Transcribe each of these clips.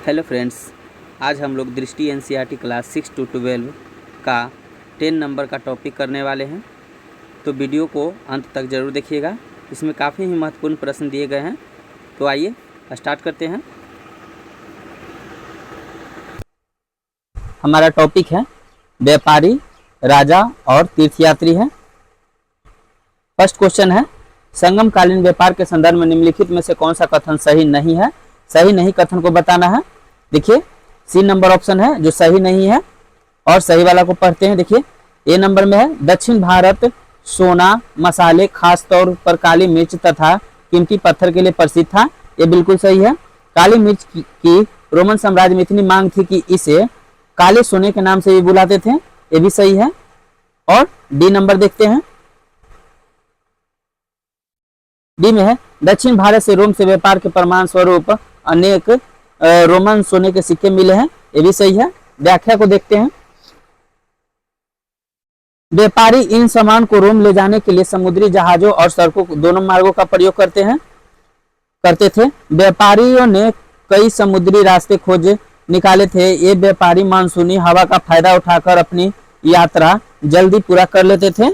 Hello friends, आज हम लोग दृष्टि एनसीईआरटी क्लास 6 to 12 का 10 नंबर का टॉपिक करने वाले हैं। तो वीडियो को अंत तक ज़रूर देखिएगा, इसमें काफ़ी ही महत्वपूर्ण प्रश्न दिए गए हैं। तो आइए स्टार्ट करते हैं। हमारा टॉपिक है व्यापारी, राजा और तीर्थयात्री है। फर्स्ट क्वेश्चन है, संगमकालीन व्यापार के संदर्भ में निम्नलिखित में से कौन सा कथन सही नहीं है। सही नहीं कथन को बताना है। देखिए सी नंबर ऑप्शन है जो सही नहीं है, और सही वाला को पढ़ते हैं। देखिए ए नंबर में है, दक्षिण भारत सोना, मसाले, खास तौर पर काली मिर्च तथा कीमती पत्थर के लिए प्रसिद्ध था। ये बिल्कुल सही है। काली मिर्च की रोमन साम्राज्य में इतनी मांग थी कि इसे काले सोने के नाम से भी बुलाते थे। ये भी सही है। और डी नंबर देखते हैं। डी में है, दक्षिण भारत से रोम से व्यापार के प्रमाण स्वरूप अनेक रोमन सोने के सिक्के मिले हैं। ये भी सही है। व्याख्या को देखते हैं। व्यापारी इन सामान को रोम ले जाने के लिए समुद्री जहाजों और सड़कों दोनों मार्गों का प्रयोग करते थे। व्यापारियों ने कई समुद्री रास्ते खोज निकाले थे। ये व्यापारी मानसूनी हवा का फायदा उठाकर अपनी यात्रा जल्दी पूरा कर लेते थे।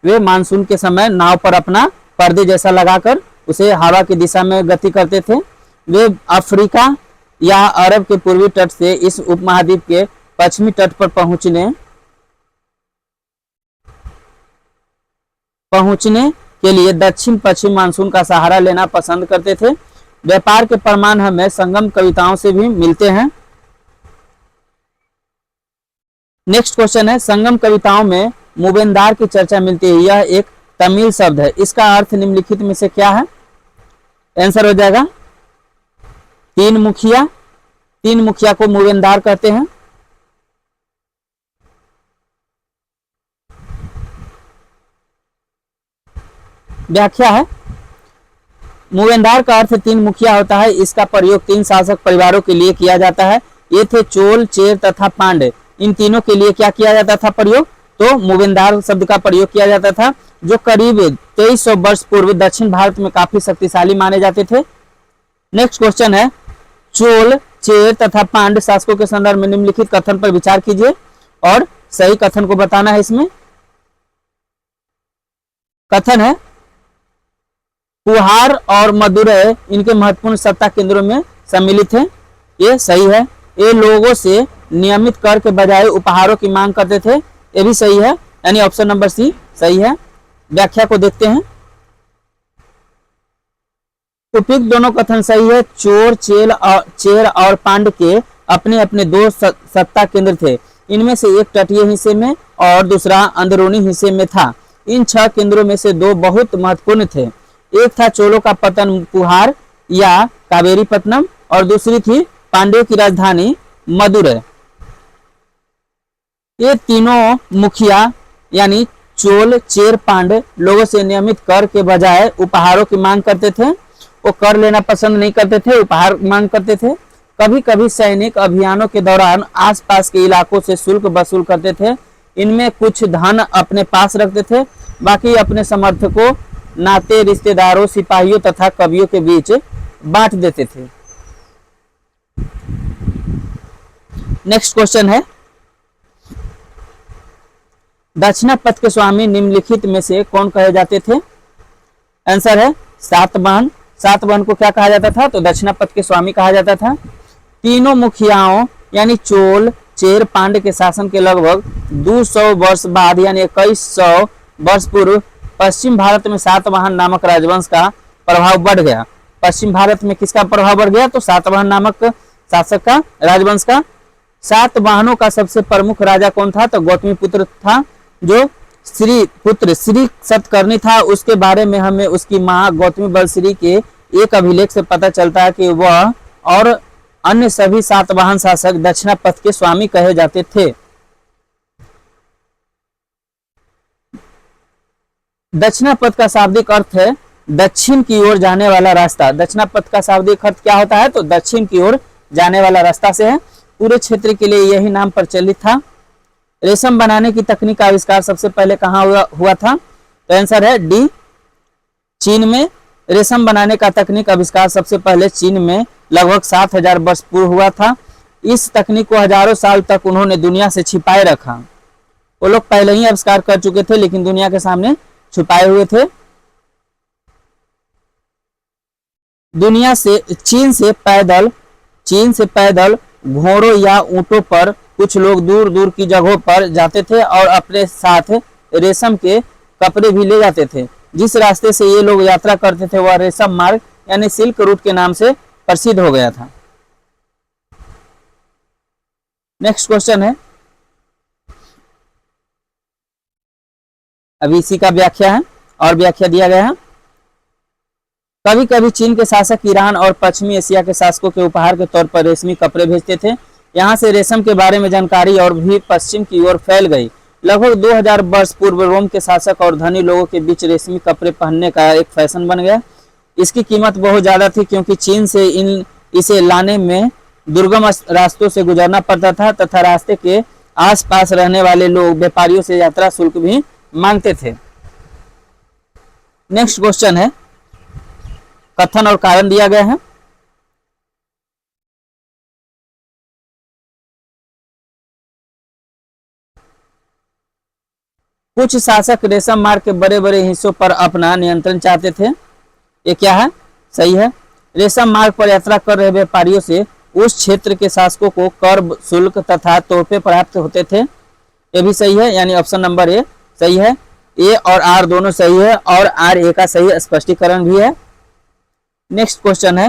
वे मानसून के समय नाव पर अपना पर्दे जैसा लगाकर उसे हवा की दिशा में गति करते थे। वे अफ्रीका या अरब के पूर्वी तट से इस उपमहाद्वीप के पश्चिमी तट पर पहुंचने के लिए दक्षिण पश्चिम मानसून का सहारा लेना पसंद करते थे। व्यापार के प्रमाण हमें संगम कविताओं से भी मिलते हैं। नेक्स्ट क्वेश्चन है, संगम कविताओं में मुबेनदार की चर्चा मिलती है। यह एक तमिल शब्द है। इसका अर्थ निम्नलिखित में से क्या है। आंसर हो जाएगा तीन मुखिया को मुबेनदार कहते हैं। व्याख्या है, मुबेनदार का अर्थ तीन मुखिया होता है। इसका प्रयोग तीन शासक परिवारों के लिए किया जाता है। ये थे चोल, चेर तथा पांड्य। इन तीनों के लिए क्या किया जाता था प्रयोग, तो मुबेनदार शब्द का प्रयोग किया जाता था, जो करीब 2300 वर्ष पूर्व दक्षिण भारत में काफी शक्तिशाली माने जाते थे। नेक्स्ट क्वेश्चन है, चोल, चेर तथा पांड्य शासकों के संदर्भ में निम्नलिखित कथन पर विचार कीजिए और सही कथन को बताना है। इसमें कथन है, कुहार और मदुरै इनके महत्वपूर्ण सत्ता केंद्रों में सम्मिलित थे। ये सही है। ये लोगों से नियमित कर के बजाय उपहारों की मांग करते थे। ये भी सही है, यानी ऑप्शन नंबर सी सही है। व्याख्या को देखते हैं। उपयुक्त दोनों कथन सही है। चोर, चेर और पांड्य के अपने अपने दो सत्ता केंद्र थे। इनमें से एक तटीय हिस्से में और दूसरा अंदरूनी हिस्से में था। इन 6 केंद्रों में से 2 बहुत महत्वपूर्ण थे। एक था चोलों का पतन कुहार या कावेरीपत्तनम, और दूसरी थी पांड्यों की राजधानी मदुरै। ये तीनों मुखिया यानी चोल, चेर, पांड्य लोगों से नियमित कर के बजाय उपहारों की मांग करते थे। वो कर लेना पसंद नहीं करते थे, उपहार मांग करते थे। कभी कभी सैनिक अभियानों के दौरान आसपास के इलाकों से शुल्क वसूल करते थे। इनमें कुछ धन अपने पास रखते थे, बाकी अपने समर्थकों, नाते रिश्तेदारों, सिपाहियों तथा कवियों के बीच बांट देते थे। नेक्स्ट क्वेश्चन है, दक्षिणापथ के स्वामी निम्नलिखित में से कौन कहे जाते थे। आंसर है सातवाहन। सातवाहन को क्या कहा जाता था, तो दक्षिणापथ के स्वामी कहा जाता था। तीनों मुखियाओं यानी चोल, चेर, पांड्य के शासन के लगभग 200 वर्ष बाद यानी 2100 वर्ष पूर्व पश्चिम भारत में सातवाहन नामक राजवंश का प्रभाव बढ़ गया। पश्चिम भारत में किसका प्रभाव बढ़ गया, तो सातवाहन नामक शासक का, राजवंश का। सातवाहनों का सबसे प्रमुख राजा कौन था, तो गौतमीपुत्र था, जो श्री सतकर्णी था। उसके बारे में हमें उसकी मां गौतमी बलश्री के एक अभिलेख से पता चलता है कि वह और अन्य सभी सातवाहन शासक दक्षिणापथ के स्वामी कहे जाते थे। दक्षिणापथ का शाब्दिक अर्थ है दक्षिण की ओर जाने वाला रास्ता। दक्षिणापथ का शाब्दिक अर्थ क्या होता है, तो दक्षिण की ओर जाने वाला रास्ता से है। पूरे क्षेत्र के लिए यही नाम प्रचलित था। रेशम बनाने की तकनीक का आविष्कार सबसे पहले कहाँ हुआ था, तो आंसर है डी, चीन में। रेशम बनाने का तकनीक आविष्कार सबसे पहले चीन में लगभग 7,000 वर्ष पूर्व हुआ था। इस तकनीक को हजारों साल तक उन्होंने दुनिया से छिपाए रखा। वो लोग पहले ही आविष्कार कर चुके थे लेकिन दुनिया के सामने छुपाए हुए थे। दुनिया से चीन से पैदल घोड़ों या ऊंटों पर कुछ लोग दूर दूर की जगहों पर जाते थे और अपने साथ रेशम के कपड़े भी ले जाते थे। जिस रास्ते से ये लोग यात्रा करते थे वह रेशम मार्ग यानी सिल्क रूट के नाम से प्रसिद्ध हो गया था। नेक्स्ट क्वेश्चन है, अभी इसी का व्याख्या है और व्याख्या दिया गया है। कभी कभी चीन के शासक ईरान और पश्चिमी एशिया के शासकों के उपहार के तौर पर रेशमी कपड़े भेजते थे। यहाँ से रेशम के बारे में जानकारी और भी पश्चिम की ओर फैल गई। लगभग 2000 वर्ष पूर्व रोम के शासक और धनी लोगों के बीच रेशमी कपड़े पहनने का एक फैशन बन गया। इसकी कीमत बहुत ज्यादा थी क्योंकि चीन से इसे लाने में दुर्गम रास्तों से गुजरना पड़ता था तथा रास्ते के आसपास रहने वाले लोग व्यापारियों से यात्रा शुल्क भी मांगते थे। नेक्स्ट क्वेश्चन है, कथन और कारण दिया गया है। कुछ शासक रेशम मार्ग के बड़े बड़े हिस्सों पर अपना नियंत्रण चाहते थे। ये क्या है? सही है। रेशम मार्ग पर यात्रा कर रहे व्यापारियों से उस क्षेत्र के शासकों को कर, शुल्क तथा तोहफे प्राप्त होते थे। ये भी सही है, यानी ऑप्शन नंबर ए सही है। ए और आर दोनों सही है और आर ए का सही स्पष्टीकरण भी है। नेक्स्ट क्वेश्चन है,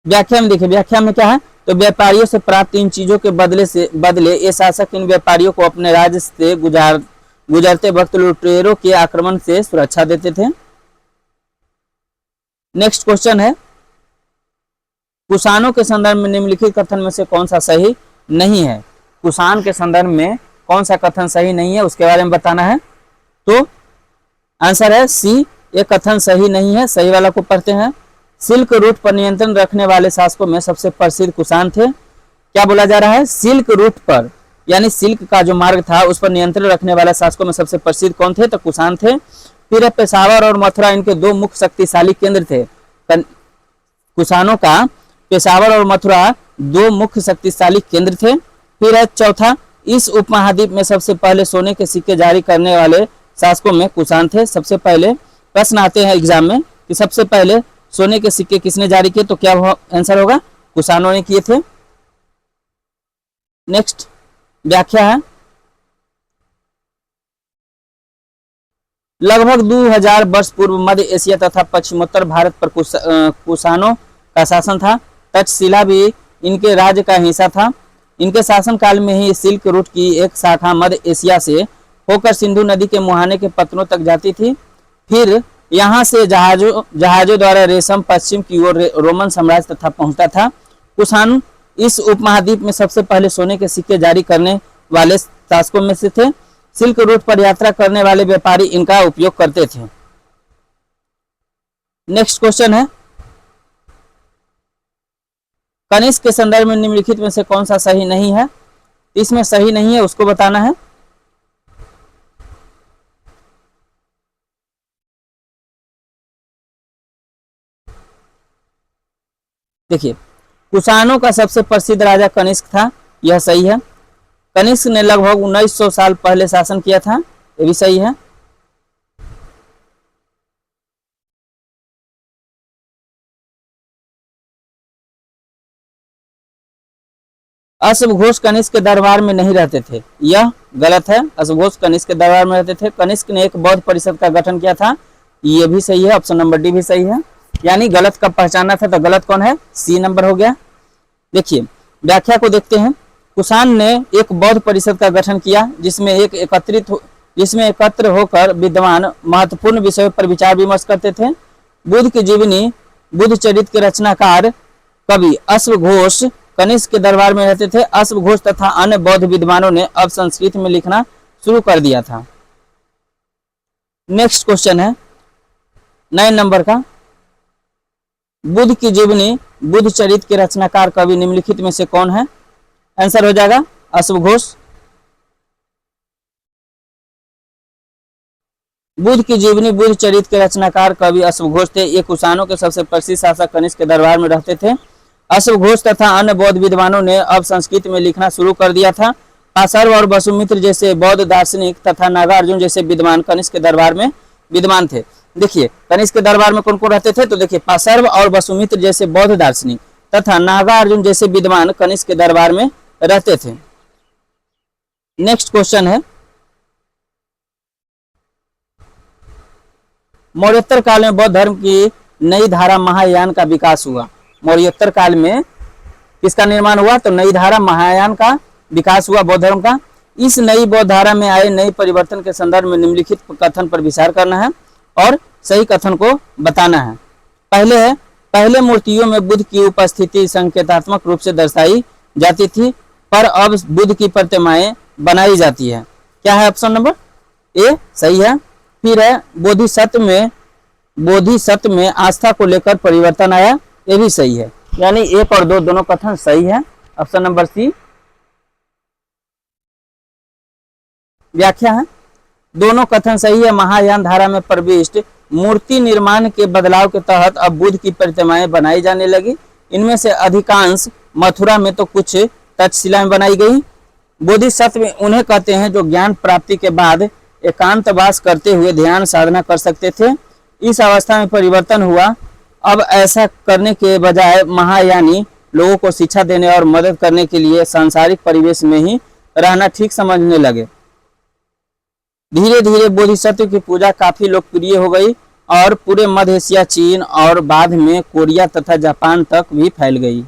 व्याख्या में देखिए, व्याख्या में क्या है? तो व्यापारियों से प्राप्त इन चीजों के बदले ये शासक इन व्यापारियों को अपने राज्य से गुजरते वक्त लुटेरों के आक्रमण से सुरक्षा देते थे। नेक्स्ट क्वेश्चन है, कुषाणों के संदर्भ में निम्नलिखित कथन में से कौन सा सही नहीं है? कुषाण के संदर्भ में कौन सा कथन सही नहीं है उसके बारे में बताना है। तो आंसर है सी, ये कथन सही नहीं है। सही वाला को पढ़ते हैं। सिल्क रूट पर नियंत्रण रखने वाले शासकों में सबसे प्रसिद्ध कुषाण थे। क्या बोला जा रहा है? सिल्क रूट पर यानी सिल्क का जो मार्ग था उस पर नियंत्रण रखने वाले शासकों में सबसे प्रसिद्ध कौन थे? तो कुषाण थे। फिर पेशावर और मथुरा इनके दो मुख्य शक्तिशाली केंद्र थे। कुषाणों का पेशावर और मथुरा दो मुख्य शक्तिशाली केंद्र थे। फिर है चौथा, इस उपमहाद्वीप में सबसे पहले सोने के सिक्के जारी करने वाले शासकों में कुषाण थे। सबसे पहले प्रश्न आते हैं एग्जाम में कि सबसे पहले सोने के सिक्के किसने जारी किए? तो क्या आंसर होगा? कुषाणों ने किए थे। नेक्स्ट व्याख्या है, लगभग 2000 वर्ष पूर्व मध्य एशिया तथा पश्चिमोत्तर भारत पर कुषाणों का शासन था। तक्षशिला भी इनके राज्य का हिस्सा था। इनके शासन काल में ही सिल्क रूट की एक शाखा मध्य एशिया से होकर सिंधु नदी के मुहाने के पत्तनों तक जाती थी। फिर यहाँ से जहाजों द्वारा रेशम पश्चिम की ओर रोमन साम्राज्य तथा पहुंचता था। कुषाण इस उपमहाद्वीप में सबसे पहले सोने के सिक्के जारी करने वाले शासकों में से थे। सिल्क रूट पर यात्रा करने वाले व्यापारी इनका उपयोग करते थे। नेक्स्ट क्वेश्चन है, कनिष्क के संदर्भ में निम्नलिखित में से कौन सा सही नहीं है? इसमें सही नहीं है उसको बताना है। देखिए, कुषाणों का सबसे प्रसिद्ध राजा कनिष्क था, यह सही है। कनिष्क ने लगभग 1900 साल पहले शासन किया था, यह भी सही है। अश्वघोष कनिष्क के दरबार में नहीं रहते थे, यह गलत है। अश्वघोष कनिष्क के दरबार में रहते थे। कनिष्क ने एक बौद्ध परिषद का गठन किया था, यह भी सही है। ऑप्शन नंबर डी भी सही है। यानी गलत कब पहचानना था? तो गलत कौन है? सी नंबर हो गया। देखिए व्याख्या को देखते हैं। कुषाण ने एक बौद्ध परिषद का गठन किया जिसमें एकत्र होकर विद्वान महत्वपूर्ण विषयों पर विचार विमर्श करते थे। बुद्ध की जीवनी बुद्ध चरित्र के रचनाकार कवि अश्वघोष कनिष्क के दरबार में रहते थे। अश्वघोष तथा अन्य बौद्ध विद्वानों ने अब संस्कृत में लिखना शुरू कर दिया था। नेक्स्ट क्वेश्चन है 9 नंबर का, बुद्ध की जीवनी बुद्ध चरित्र के रचनाकार कवि निम्नलिखित में से कौन है? आंसर हो जाएगा अश्वघोष। बुद्ध की जीवनी, बुद्ध चरित्र के रचनाकार कवि अश्वघोष थे। ये कुषाणों के सबसे प्रसिद्ध शासक कनिष्क के दरबार में रहते थे। अश्वघोष तथा अन्य बौद्ध विद्वानों ने अब संस्कृत में लिखना शुरू कर दिया था। पाशर्व और वसुमित्र जैसे बौद्ध दार्शनिक तथा नागार्जुन जैसे विद्वान कनिष्क के दरबार में विद्वान थे। देखिए कनिष्क के दरबार में कौन कौन रहते थे, तो देखिए पाशर्व और वसुमित्र जैसे बौद्ध दार्शनिक तथा नागार्जुन जैसे विद्वान कनिष्क के दरबार में रहते थे। नेक्स्ट क्वेश्चन है, मौर्योत्तर काल में बौद्ध धर्म की नई धारा महायान का विकास हुआ। मौर्योत्तर काल में किसका निर्माण हुआ, तो नई धारा महायान का विकास हुआ बौद्ध धर्म का। इस नई बौद्ध धारा में आए नए परिवर्तन के संदर्भ में निम्नलिखित कथन पर विचार करना है और सही कथन को बताना है। पहले है, पहले मूर्तियों में बुद्ध की उपस्थिति संकेतात्मक रूप से दर्शाई जाती थी, पर अब बुद्ध की प्रतिमाएं बनाई जाती है। क्या है ऑप्शन नंबर ए सही है। फिर है, बोधिसत्व में आस्था को लेकर परिवर्तन आया, ये भी सही है। यानी एक और दो दोनों कथन सही है। Option number C. व्याख्या है, दोनों कथन सही है। महायान धारा में प्रविष्ट मूर्ति निर्माण के बदलाव के तहत अब बुद्ध की प्रतिमाएं बनाई जाने लगी। इनमें से अधिकांश मथुरा में तो कुछ तक्षशिलाएं बनाई गई। बोधिसत्व उन्हें कहते हैं जो ज्ञान प्राप्ति के बाद एकांतवास करते हुए ध्यान साधना कर सकते थे। इस अवस्था में परिवर्तन हुआ। अब ऐसा करने के बजाय महायानी लोगों को शिक्षा देने और मदद करने के लिए सांसारिक परिवेश में ही रहना ठीक समझने लगे। धीरे धीरे बोधिसत्व की पूजा काफी लोकप्रिय हो गई और पूरे मध्य एशिया, चीन और बाद में कोरिया तथा जापान तक भी फैल गई।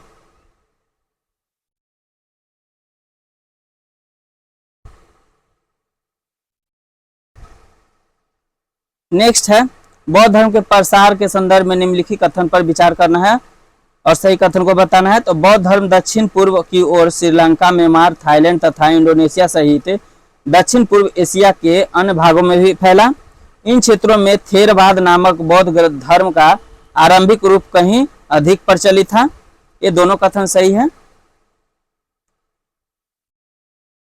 नेक्स्ट है, बौद्ध धर्म के प्रसार के संदर्भ में निम्नलिखित कथन पर विचार करना है और सही कथन को बताना है। तो बौद्ध धर्म दक्षिण पूर्व की ओर श्रीलंका, म्यांमार, थाईलैंड तथा इंडोनेशिया सहित दक्षिण पूर्व एशिया के अन्य भागों में भी फैला। इन क्षेत्रों में थेरवाद नामक बौद्ध धर्म का आरंभिक रूप कहीं अधिक प्रचलित था। ये दोनों कथन सही है।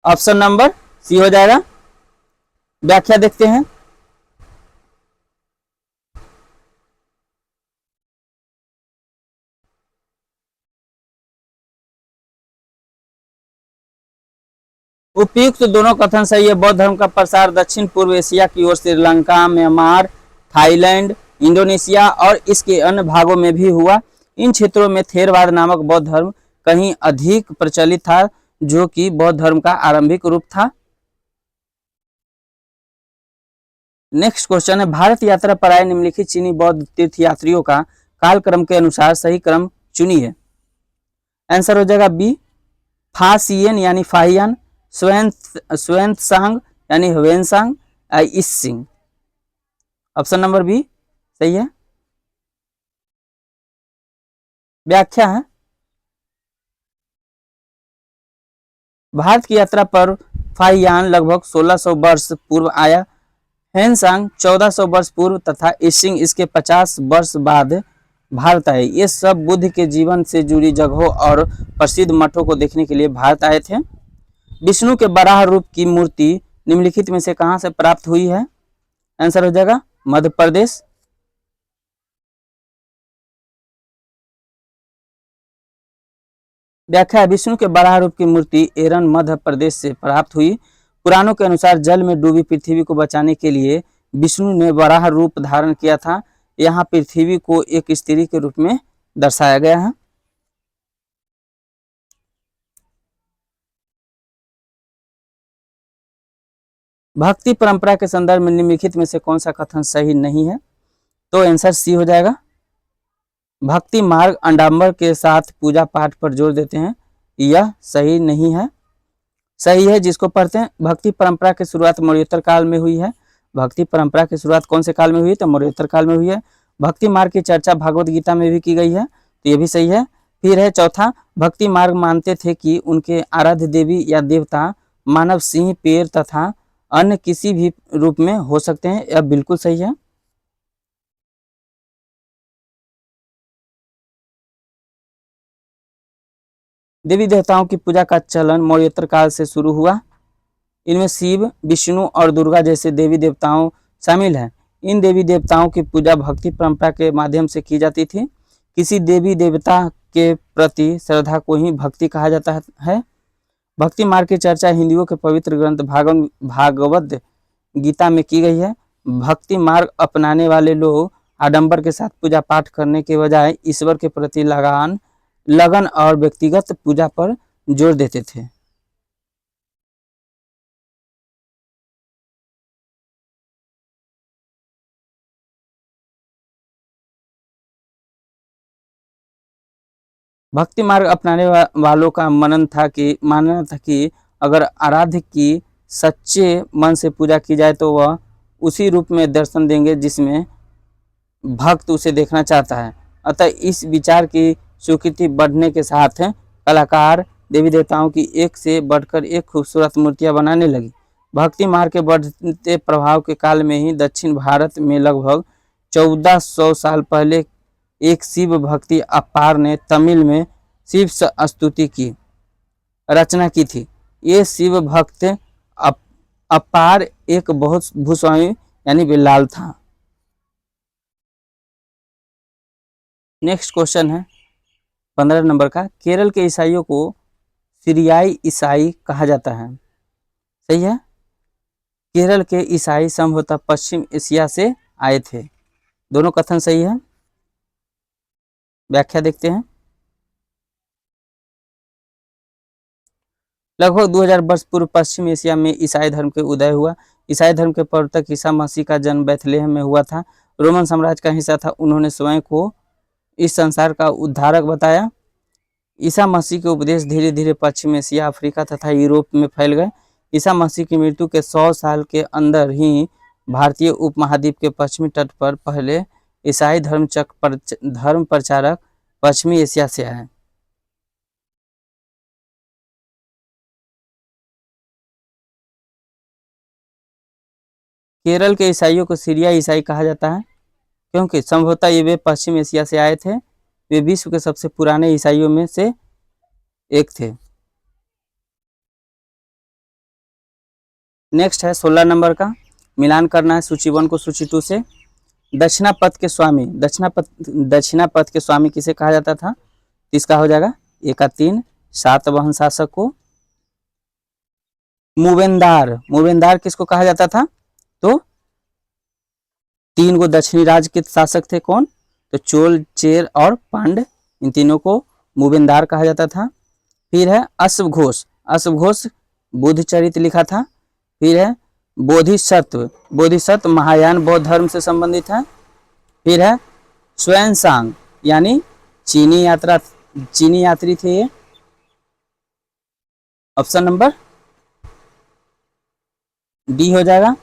ऑप्शन नंबर सी हो जाएगा। व्याख्या देखते हैं, उपयुक्त दोनों कथन सही है। बौद्ध धर्म का प्रसार दक्षिण पूर्व एशिया की ओर श्रीलंका, म्यांमार, थाईलैंड, इंडोनेशिया और इसके अन्य भागों में भी हुआ। इन क्षेत्रों में थेरवाद नामक बौद्ध धर्म कहीं अधिक प्रचलित था, जो कि बौद्ध धर्म का आरंभिक रूप था। नेक्स्ट क्वेश्चन है, भारत यात्रा पर आए निम्नलिखित चीनी बौद्ध तीर्थयात्रियों का कालक्रम के अनुसार सही क्रम चुनिए। आंसर हो जाएगा बी, फा सियन यानी फाहियान, स्वांग यानी ह्वेनसांग, इसिंग। ऑप्शन नंबर बी सही है। व्याख्या है, भारत की यात्रा पर फाहियान लगभग 1600 वर्ष पूर्व आया, ह्वेनसांग 1400 वर्ष पूर्व तथा इसिंग इसके 50 वर्ष बाद भारत आए। ये सब बुद्ध के जीवन से जुड़ी जगहों और प्रसिद्ध मठों को देखने के लिए भारत आए थे। विष्णु के बराह रूप की मूर्ति निम्नलिखित में से कहां से प्राप्त हुई है? आंसर हो जाएगा मध्य प्रदेश। व्याख्या, विष्णु के बराह रूप की मूर्ति एरन मध्य प्रदेश से प्राप्त हुई। पुराणों के अनुसार जल में डूबी पृथ्वी को बचाने के लिए विष्णु ने बराह रूप धारण किया था। यहाँ पृथ्वी को एक स्त्री के रूप में दर्शाया गया है। भक्ति परंपरा के संदर्भ में निम्नलिखित में से कौन सा कथन सही नहीं है? तो आंसर सी हो जाएगा। भक्ति मार्ग आडंबर के साथ पूजा पाठ पर जोर देते हैं, यह सही नहीं है। सही है जिसको पढ़ते हैं, भक्ति परंपरा की शुरुआत मौर्योत्तर काल में हुई है। भक्ति परंपरा की शुरुआत कौन से काल में हुई? तो मौर्योत्तर काल में हुई है। भक्ति मार्ग की चर्चा भागवत गीता में भी की गई है, तो ये भी सही है। फिर है चौथा, भक्ति मार्ग मानते थे कि उनके आराध्य देवी या देवता मानव, सिंह, पेड़ तथा अन्य किसी भी रूप में हो सकते हैं, यह बिल्कुल सही है। देवी देवताओं की पूजा का चलन मौर्योत्तर काल से शुरू हुआ। इनमें शिव, विष्णु और दुर्गा जैसे देवी देवताओं शामिल हैं। इन देवी देवताओं की पूजा भक्ति परंपरा के माध्यम से की जाती थी। किसी देवी देवता के प्रति श्रद्धा को ही भक्ति कहा जाता है। भक्ति मार्ग की चर्चा हिंदुओं के पवित्र ग्रंथ भागवत गीता में की गई है। भक्ति मार्ग अपनाने वाले लोग आडंबर के साथ पूजा पाठ करने के बजाय ईश्वर के प्रति लगन और व्यक्तिगत पूजा पर जोर देते थे। भक्ति मार्ग अपनाने वालों का मानना था कि अगर आराध्य की सच्चे मन से पूजा की जाए तो वह उसी रूप में दर्शन देंगे जिसमें भक्त उसे देखना चाहता है। अतः इस विचार की स्वीकृति बढ़ने के साथ कलाकार देवी देवताओं की एक से बढ़कर एक खूबसूरत मूर्तियां बनाने लगी। भक्ति मार्ग के बढ़ते प्रभाव के काल में ही दक्षिण भारत में लगभग 1400 साल पहले एक शिव भक्ति अपार ने तमिल में शिव स्तुति की रचना की थी। ये शिव भक्त अपार एक बहुत भूस्वामी यानी बिलाल था। नेक्स्ट क्वेश्चन है 15 नंबर का। केरल के ईसाइयों को सीरियाई ईसाई कहा जाता है। सही है। केरल के ईसाई संभवतः पश्चिम एशिया से आए थे। दोनों कथन सही है। व्याख्या देखते हैं। लगभग 2000 वर्ष पूर्व पश्चिम एशिया में ईसाई धर्म के उदय हुआ। ईसाई धर्म के प्रवर्तक ईसा मसीह का जन्म बैथलेहम में हुआ था। रोमन साम्राज्य का हिस्सा था। उन्होंने स्वयं को इस संसार का उद्धारक बताया। ईसा मसीह के उपदेश धीरे धीरे पश्चिम एशिया, अफ्रीका तथा यूरोप में फैल गए। ईसा मसीह की मृत्यु के 100 साल के अंदर ही भारतीय उपमहाद्वीप के पश्चिमी तट पर पहले ईसाई धर्म प्रचारक पश्चिमी एशिया से आए। केरल के ईसाइयों को सीरिया ईसाई कहा जाता है क्योंकि संभवतः ये वे पश्चिम एशिया से आए थे। वे विश्व के सबसे पुराने ईसाइयों में से एक थे। नेक्स्ट है 16 नंबर का। मिलान करना है सूची 1 को सूची 2 से। दक्षिणापथ के स्वामी किसे कहा जाता था? इसका हो जाएगा एकातीन सातवाहन शासक को। मूवेंदार किसको कहा जाता था? तो 3 गो दक्षिणी राज्य के शासक थे। कौन? तो चोल, चेर और पांड। इन तीनों को मूवेंदार कहा जाता था। फिर है अश्वघोष बुद्ध चरित्र लिखा था। फिर है बोधिसत्व महायान बौद्ध धर्म से संबंधित है। फिर है स्वयंसांग यानी चीनी यात्री थे ये। ऑप्शन नंबर डी हो जाएगा।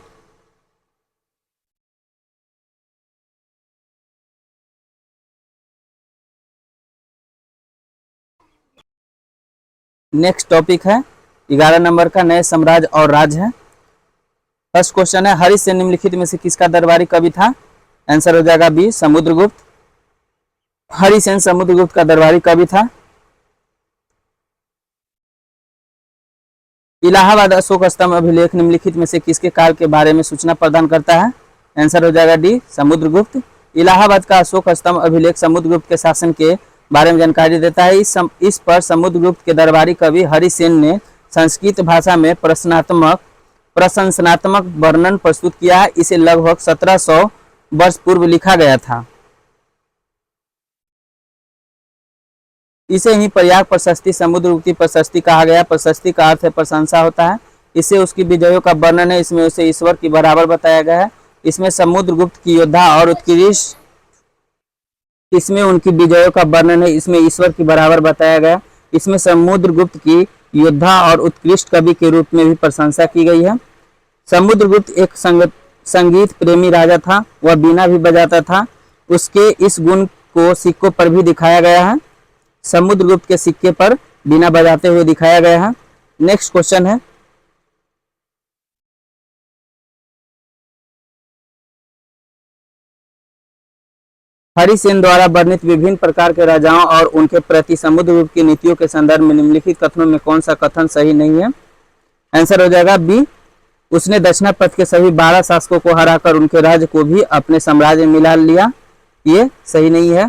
नेक्स्ट टॉपिक है 11 नंबर का। नए साम्राज्य और राज्य है। फर्स्ट क्वेश्चन है हरिसेन निम्नलिखित में से किसका दरबारी कवि था? आंसर हो जाएगा बी समुद्रगुप्त। हरिसेन समुद्रगुप्त का दरबारी कवि था। इलाहाबाद अशोक स्तंभ अभिलेख निम्नलिखित में से किसके काल के बारे में सूचना प्रदान करता है? आंसर हो जाएगा डी समुद्रगुप्त। इलाहाबाद का अशोक स्तंभ अभिलेख समुद्रगुप्त के शासन के बारे में जानकारी देता है। इस पर समुद्रगुप्त के दरबारी कवि हरिसेन ने संस्कृत भाषा में प्रशंसनात्मक वर्णन प्रस्तुत किया है। इसे लगभग 1700 वर्ष पूर्व लिखा गया था। इसे ही प्रयाग प्रशस्ति समुद्रगुप्ती प्रशस्ति कहा गया। प्रशस्ति का अर्थ है प्रशंसा होता है। इससे उसकी विजयों का वर्णन है। इसमें उसे ईश्वर की बराबर बताया गया है। इसमें समुद्रगुप्त की योद्धा और उत्कृष्ट इसमें उनकी विजयों का वर्णन है। इसमें ईश्वर की बराबर बताया गया। इसमें समुद्रगुप्त की योद्धा और उत्कृष्ट कवि के रूप में भी प्रशंसा की गई है। समुद्रगुप्त एक संगीत प्रेमी राजा था। वह बीना भी बजाता था। उसके इस गुण को सिक्कों पर भी दिखाया गया है। समुद्रगुप्त के सिक्के पर बीना बजाते हुए दिखाया गया है। नेक्स्ट क्वेश्चन है हरिसेन द्वारा वर्णित विभिन्न प्रकार के राजाओं और उनके प्रति समुद्रगुप्त की नीतियों के संदर्भ में निम्नलिखित कथनों में कौन सा कथन सही नहीं है? आंसर हो जाएगा बी उसने दक्षिणापथ के सभी 12 शासकों को हराकर उनके राज्य को भी अपने साम्राज्य में मिला लिया। ये सही नहीं है।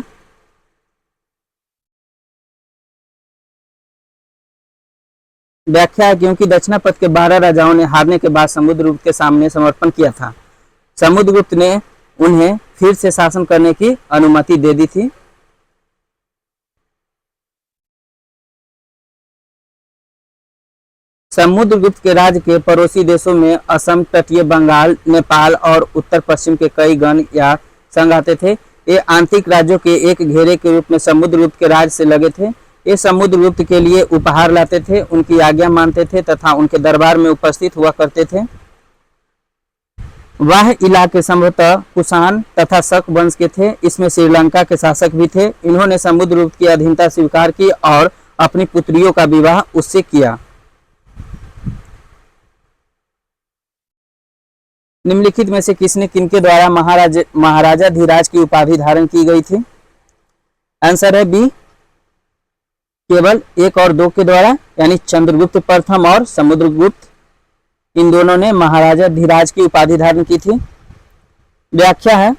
व्याख्या है क्योंकि दक्षिणापथ के 12 राजाओं ने हारने के बाद समुद्रगुप्त के सामने समर्पण किया था। समुद्रगुप्त ने उन्हें फिर से शासन करने की अनुमति दे दी थी। समुद्रगुप्त के राज्य के पड़ोसी देशों में असम, तटीय बंगाल, नेपाल और उत्तर पश्चिम के कई गण या संघ आते थे। ये आंतरिक राज्यों के एक घेरे के रूप में समुद्रगुप्त के राज्य से लगे थे। ये समुद्रगुप्त के लिए उपहार लाते थे, उनकी आज्ञा मानते थे तथा उनके दरबार में उपस्थित हुआ करते थे। वह इलाके संभवतः कुषाण तथा शक वंश के थे। इसमें श्रीलंका के शासक भी थे। इन्होंने समुद्रगुप्त की अधीनता स्वीकार की और अपनी पुत्रियों का विवाह उससे किया। निम्नलिखित में से किसने किनके द्वारा महाराजा धीराज की उपाधि धारण की गई थी? आंसर है बी, केवल 1 और 2 के द्वारा, यानी चंद्रगुप्त प्रथम और समुद्रगुप्त, इन दोनों ने महाराजा धीराज की उपाधि धारण की थी। व्याख्या है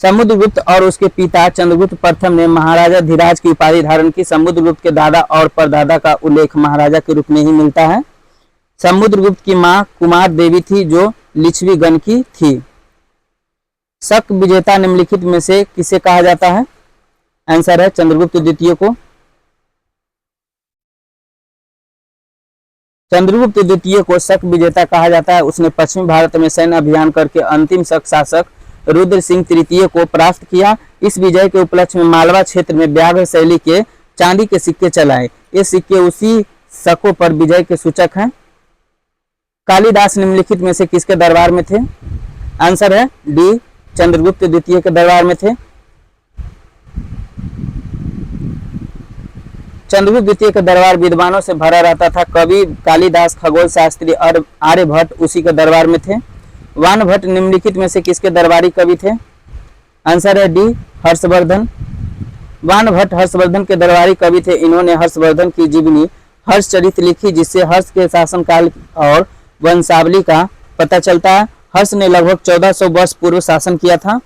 समुद्रगुप्त और उसके पिता चंद्रगुप्त प्रथम ने महाराजा धीराज की उपाधि धारण की। समुद्रगुप्त के दादा और परदादा का उल्लेख महाराजा के रूप में ही मिलता है। समुद्रगुप्त की मां कुमार देवी थी जो लिच्छवी गण की थी। शक विजेता निम्नलिखित में से किसे कहा जाता है? आंसर है चंद्रगुप्त द्वितीय को। चंद्रगुप्त द्वितीय को शक विजेता कहा जाता है। उसने पश्चिमी भारत में सैन्य अभियान करके अंतिम शक शासक रुद्र सिंह तृतीय को परास्त किया। इस विजय के उपलक्ष्य में मालवा क्षेत्र में व्याघ्र शैली के चांदी के सिक्के चलाए। ये सिक्के उसी शकों पर विजय के सूचक हैं। कालिदास निम्नलिखित में से किसके दरबार में थे? आंसर है डी, चंद्रगुप्त द्वितीय के दरबार में थे। चंद्रगुप्त द्वितीय का दरबार विद्वानों से भरा रहता था। कवि कालिदास, खगोल शास्त्री और आर्यभट्ट उसी के दरबार में थे। वानभट्ट निम्नलिखित में से किसके दरबारी कवि थे? आंसर है डी, हर्षवर्धन। वानभट्ट हर्षवर्धन के दरबारी कवि थे। इन्होंने हर्षवर्धन की जीवनी हर्षचरित लिखी, जिससे हर्ष के शासनकाल और वंशावली का पता चलता है। हर्ष ने लगभग 1400 वर्ष पूर्व शासन किया था।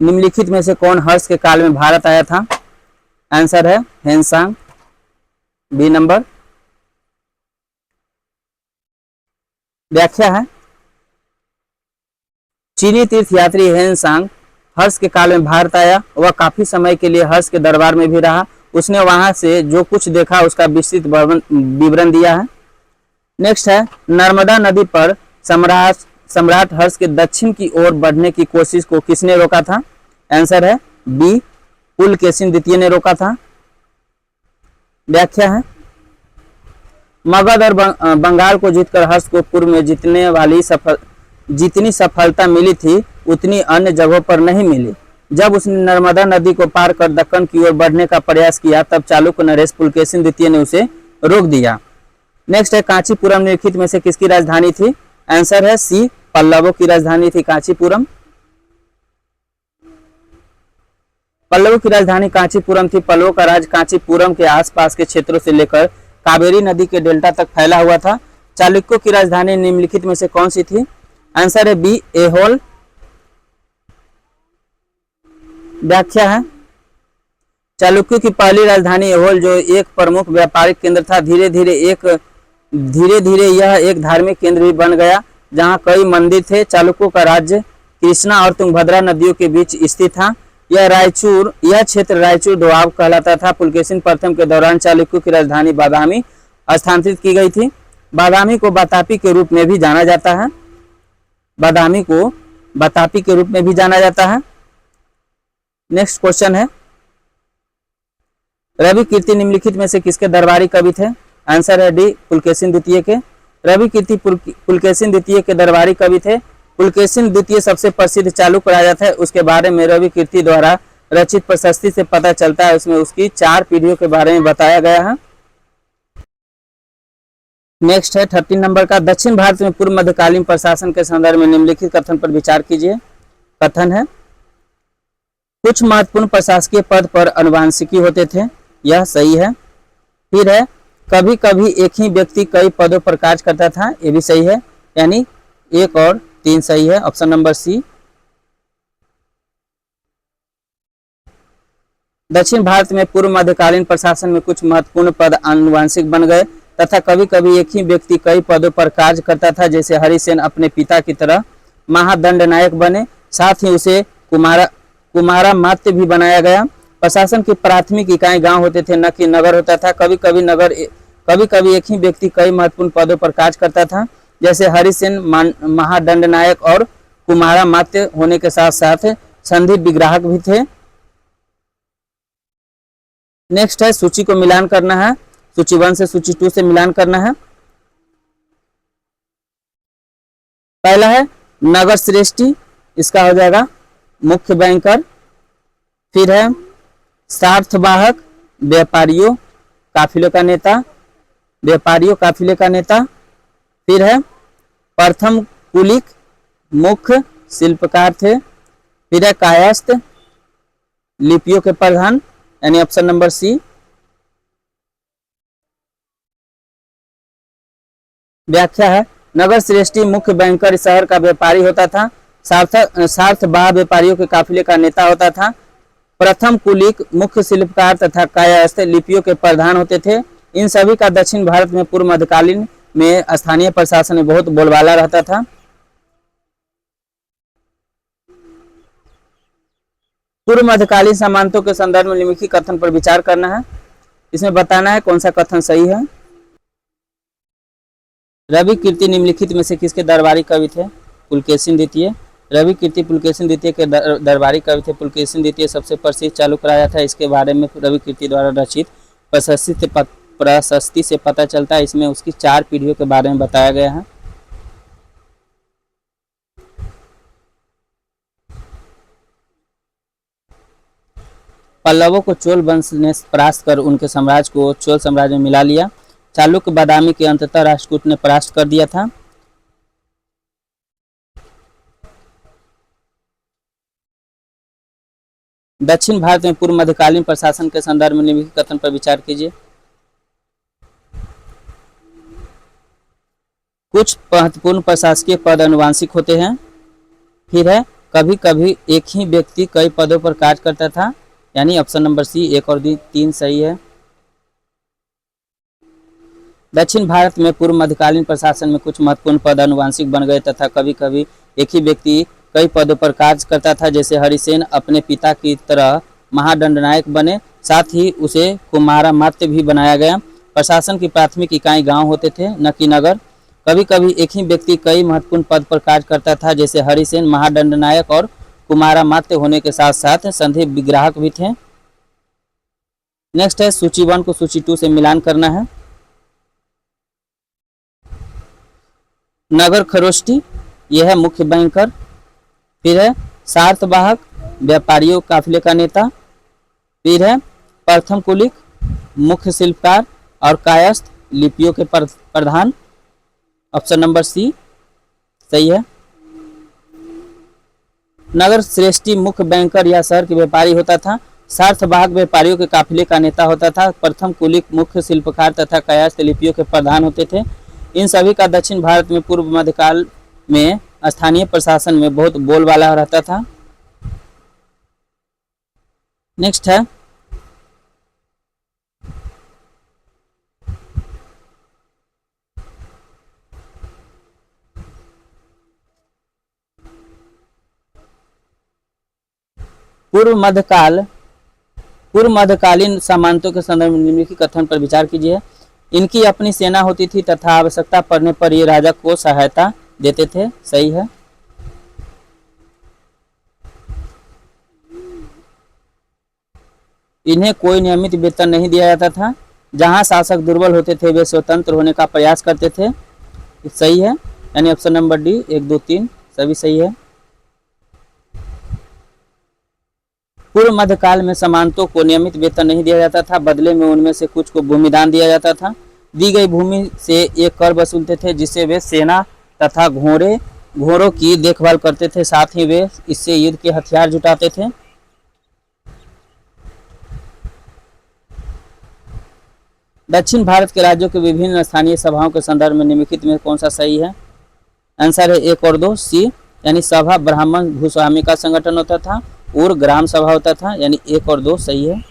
निम्नलिखित में से कौन हर्ष के काल में भारत आया था? आंसर है हेनसांग, बी नंबर। व्याख्या है चीनी तीर्थयात्री हेनसांग हर्ष के काल में भारत आया। वह काफी समय के लिए हर्ष के दरबार में भी रहा। उसने वहां से जो कुछ देखा उसका विस्तृत विवरण दिया है। नेक्स्ट है नर्मदा नदी पर सम्राट हर्ष के दक्षिण की ओर बढ़ने की कोशिश को किसने रोका था? आंसर है बी, पुलकेशिन द्वितीय ने रोका था। व्याख्या है मगध और बंगाल को जीतकर हर्ष को पूर्व में जितनी सफलता मिली थी उतनी अन्य जगहों पर नहीं मिली। जब उसने नर्मदा नदी को पार कर दक्कन की ओर बढ़ने का प्रयास किया तब चालुक्य नरेश पुलकेशिन द्वितीय ने उसे रोक दिया। नेक्स्ट है कांचीपुरम निम्नलिखित में से किसकी राजधानी थी? आंसर है सी, पल्लवों की राजधानी थी कांचीपुरम। पल्लवों की राजधानी कांचीपुरम थी। पल्लवों का राज कांचीपुरम के आसपास के क्षेत्रों से लेकर कावेरी नदी के डेल्टा तक फैला हुआ था। चालुक्यों की राजधानी निम्नलिखित में से कौन सी थी? आंसर है बी, एहोल। व्याख्या है चालुक्यों की पहली राजधानी एहोल जो एक प्रमुख व्यापारिक केंद्र था, धीरे धीरे यह एक धार्मिक केंद्र भी बन गया जहां कई मंदिर थे। चालुक्यों का राज्य कृष्णा और तुंगभद्रा नदियों के बीच स्थित था। यह क्षेत्र रायचूर दोआब कहलाता था। पुलकेशिन प्रथम के दौरान चालुक्यों की राजधानी बादामी स्थानांतरित की गई थी। बादामी को बतापी के रूप में भी जाना जाता है। बादामी को बतापी के रूप में भी जाना जाता है। नेक्स्ट क्वेश्चन है रवि कीर्ति निम्नलिखित में से किसके दरबारी कवि थे? आंसर है डी, पुलकेशिन द्वितीय के। रवि कीर्ति पुलकेशिन द्वितीय के दरबारी कवि थे। पुलकेशिन द्वितीय सबसे प्रसिद्ध चालुक्य राजा थे। उसके बारे में रवि कीर्ति द्वारा रचित प्रशस्ति से पता चलता है। उसमें उसकी 4 पीढ़ियों के बारे में बताया गया है। नेक्स्ट है 13 नंबर का दक्षिण भारत में पूर्व मध्यकालीन प्रशासन के संदर्भ में निम्नलिखित कथन पर विचार कीजिए। कथन है। कुछ महत्वपूर्ण प्रशासकीय पद पर अनुवांशिकी होते थे, यह सही है। फिर है कभी कभी एक ही व्यक्ति कई पदों पर कार्य करता था, ये भी सही है, यानी 1 और 3 सही है, ऑप्शन नंबर सी। दक्षिण भारत में पूर्व मध्यकालीन प्रशासन में कुछ महत्वपूर्ण पद आनुवंशिक बन गए तथा कभी कभी एक ही व्यक्ति कई पदों पर कार्य करता था, जैसे हरिसेन अपने पिता की तरह महादंडनायक बने, साथ ही उसे कुमारा मात्य भी बनाया गया। प्रशासन की प्राथमिक इकाई गांव होते थे, न कि नगर होता था। कभी कभी एक ही व्यक्ति कई महत्वपूर्ण पदों पर कार्य करता था, जैसे हरिसेन महादंडनायक और कुमारा मात्य होने के साथ साथ संधि विग्राहक भी थे। नेक्स्ट है सूची को मिलान करना है, सूची 1 से सूची 2 से मिलान करना है। पहला है नगर श्रेष्ठी, इसका हो जाएगा मुख्य बैंकर। फिर है सार्थवाहक, व्यापारियों काफिले का नेता, व्यापारियों काफिले का नेता। फिर है प्रथम कुलिक, मुख्य शिल्पकार थे। फिर है कायस्थ, लिपियों के प्रधान, यानी ऑप्शन नंबर सी। व्याख्या है नगर श्रेष्ठी मुख्य बैंकर शहर का व्यापारी होता था, सार्थवाह व्यापारियों के काफिले का नेता होता था, प्रथम कुलिक मुख्य शिल्पकार तथा कायस्थ लिपियों के प्रधान होते थे। इन सभी का दक्षिण भारत में पूर्व मध्यकालीन में स्थानीय प्रशासन में बहुत बोलबाला रहता था। पूर्व मध्यकालीन सामंतों के संदर्भ में निम्नलिखित कथन पर विचार करना है, इसमें बताना है कौन सा कथन सही है। रवि कीर्ति निम्नलिखित में से किसके दरबारी कवि थे? पुलकेशिन द्वितीय। रवि कीर्ति पुलकेशिन द्वितीय के दरबारी कवि थे। पुलकेशिन द्वितीय सबसे प्रसिद्ध चालुक्य राजा था। इसके बारे में रवि कीर्ति द्वारा रचित प्रशस्ति से पता चलता है। इसमें उसकी 4 पीढ़ियों के बारे में बताया गया है। पल्लवों को चोल वंश ने परास्त कर उनके साम्राज्य को चोल साम्राज्य में मिला लिया। चालुक्य बादामी के अंततः राष्ट्रकूट ने परास्त कर दिया था। दक्षिण भारत में पूर्व मध्यकालीन प्रशासन के संदर्भ में निम्नलिखित कथन पर विचार कीजिए। कुछ महत्वपूर्ण प्रशासकीय पद अनुवांशिक होते हैं। फिर है कभी कभी एक ही व्यक्ति कई पदों पर कार्य करता था, यानी ऑप्शन नंबर सी 1 और 3 सही है। दक्षिण भारत में पूर्व मध्यकालीन प्रशासन में कुछ महत्वपूर्ण पद अनुवांशिक बन गए तथा कभी कभी एक ही व्यक्ति कई पदों पर कार्य करता था, जैसे हरिसेन अपने पिता की तरह महादंडनायक बने, साथ ही उसे कुमारा मात्य भी बनाया गया। प्रशासन की प्राथमिक इकाई गांव होते थे, न कि नगर। कभी कभी एक ही व्यक्ति कई महत्वपूर्ण पद पर कार्य करता था, जैसे हरिसेन महादंडनायक और कुमारा मात्य होने के साथ साथ संधि विग्राहक भी थे। नेक्स्ट है सूची 1 को सूची 2 से मिलान करना है। नगर खरोष्टी, यह है मुख्य बैंकर। फिर है सार्थवाहक, व्यापारियों काफिले का नेता। फिर है प्रथम कुलिक, मुख्य शिल्पकार, और कायस्थ लिपियों के प्रधान, ऑप्शन नंबर सी सही है। नगर श्रेष्ठी मुख्य बैंकर या शहर के व्यापारी होता था। सार्थवाहक व्यापारियों के काफिले का नेता होता था। प्रथम कुलिक मुख्य शिल्पकार तथा कायस्थ लिपियों के प्रधान होते थे। इन सभी का दक्षिण भारत में पूर्व मध्यकाल में स्थानीय प्रशासन में बहुत बोलबाला रहता था। नेक्स्ट है पूर्व मध्यकालीन सामंतों के संदर्भ में निम्नलिखित कथन पर विचार कीजिए। इनकी अपनी सेना होती थी तथा आवश्यकता पड़ने पर ये राजा को सहायता देते थे, सही है। इन्हें कोई नियमित वेतन नहीं दिया जाता था। जहां शासक दुर्बल होते थे वे स्वतंत्र होने का प्रयास करते थे, सही है, यानी ऑप्शन नंबर डी 1, 2, 3 सभी सही है। पूर्व मध्यकाल में सामंतों को नियमित वेतन नहीं दिया जाता था, बदले में उनमें से कुछ को भूमिदान दिया जाता था। दी गई भूमि से एक कर वसूलते थे, जिससे वे सेना तथा घोड़े घोड़ों की देखभाल करते थे, साथ ही वे इससे युद्ध के हथियार जुटाते थे। दक्षिण भारत के राज्यों के विभिन्न स्थानीय सभाओं के संदर्भ में निम्नलिखित में कौन सा सही है? आंसर है 1 और 2 सी, यानी सभा ब्राह्मण भूस्वामी का संगठन होता था और ग्राम सभा होता था, यानी 1 और 2 सही है।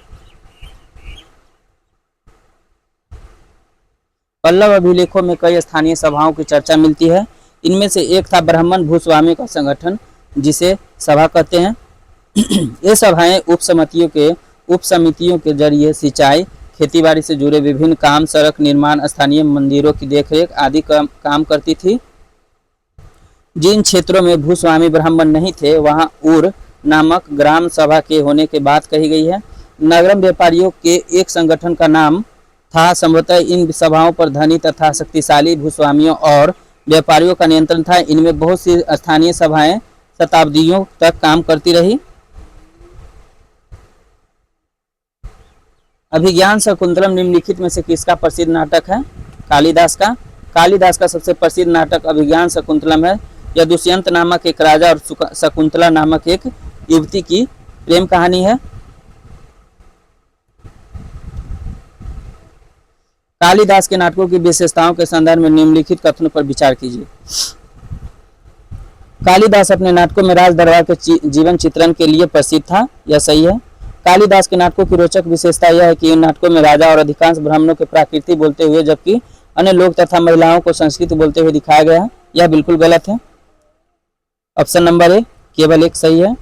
पल्लव अभिलेखों में कई स्थानीय सभाओं की चर्चा मिलती है। इनमें से एक था ब्राह्मण भूस्वामी का संगठन, जिसे सभा कहते हैं। ये सभाएं उप समितियों के जरिए सिंचाई, खेतीबाड़ी से जुड़े विभिन्न काम, सड़क निर्माण, स्थानीय मंदिरों की देखरेख आदि काम करती थी। जिन क्षेत्रों में भूस्वामी ब्राह्मण नहीं थे वहां उर नामक ग्राम सभा के होने की बात कही गई है। नगरम व्यापारियों के एक संगठन का नाम था। संभवतः इन सभाओं पर धनी तथा शक्तिशाली भूस्वामियों और व्यापारियों का नियंत्रण था। इनमें बहुत सी स्थानीय सभाएं शताब्दियों तक काम करती रही। अभिज्ञान शकुंतलम निम्नलिखित में से किसका प्रसिद्ध नाटक है? कालिदास का। कालिदास का सबसे प्रसिद्ध नाटक अभिज्ञान शकुंतलम है। यह दुष्यंत नामक एक राजा और शकुंतला नामक एक युवती की प्रेम कहानी है। कालिदास के नाटकों की विशेषताओं के संदर्भ में निम्नलिखित कथनों पर विचार कीजिए। कालिदास अपने नाटकों में राज दरबार के जीवन चित्रण के लिए प्रसिद्ध था, यह सही है। कालिदास के नाटकों की रोचक विशेषता यह है कि इन नाटकों में राजा और अधिकांश ब्राह्मणों के प्राकृति बोलते हुए जबकि अन्य लोग तथा महिलाओं को संस्कृत बोलते हुए दिखाया गया है। यह बिल्कुल गलत है। ऑप्शन नंबर ए केवल एक सही है।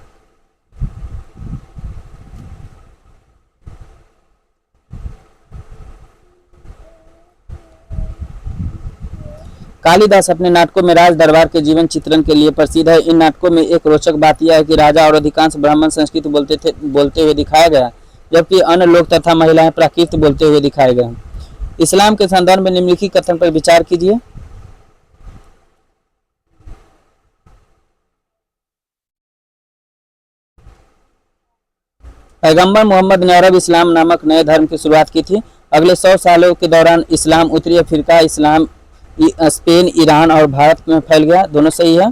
कालिदास अपने नाटकों में राज दरबार के जीवन चित्रण के लिए प्रसिद्ध है। इन नाटकों में एक रोचक बात यह है कि राजा और अधिकांश ब्राह्मण संस्कृत बोलते हुए दिखाया गया, जबकि अन्य लोग तथा महिलाएं प्राकृत बोलते हुए दिखाए गए। इस्लाम के संदर्भ में निम्नलिखित कथन पर विचार कीजिए। पैगंबर मोहम्मद ने अरब इस्लाम नामक नए धर्म की शुरुआत की थी। अगले 100 सालों के दौरान इस्लाम उत्तरी अफ्रीका, इस्लाम स्पेन, ईरान और भारत में फैल गया। दोनों सही है।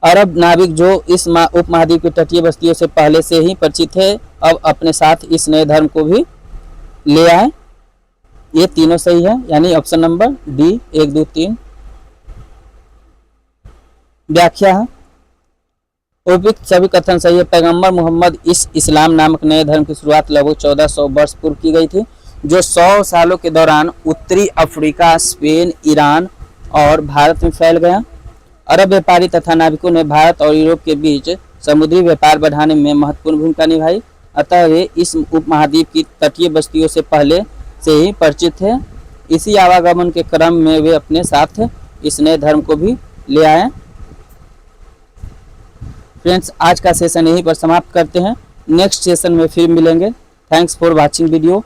अरब नाविक जो इस उपमहाद्वीप की तटीय बस्तियों से पहले से ही परिचित थे, अब अपने साथ इस नए धर्म को भी ले आए। ये तीनों सही है, यानी ऑप्शन नंबर डी 1, 2, 3। व्याख्या है उपयुक्त सभी कथन सही है। पैगंबर मोहम्मद इस इस्लाम नामक नए धर्म की शुरुआत लगभग 1400 वर्ष पूर्व की गई थी, जो 100 सालों के दौरान उत्तरी अफ्रीका, स्पेन, ईरान और भारत में फैल गया। अरब व्यापारी तथा नाविकों ने भारत और यूरोप के बीच समुद्री व्यापार बढ़ाने में महत्वपूर्ण भूमिका निभाई। अतः वे इस उपमहाद्वीप की तटीय बस्तियों से पहले से ही परिचित थे। इसी आवागमन के क्रम में वे अपने साथ इस नए धर्म को भी ले आए। फ्रेंड्स, आज का सेशन यहीं पर समाप्त करते हैं। नेक्स्ट सेशन में फिर मिलेंगे। Thanks for watching video.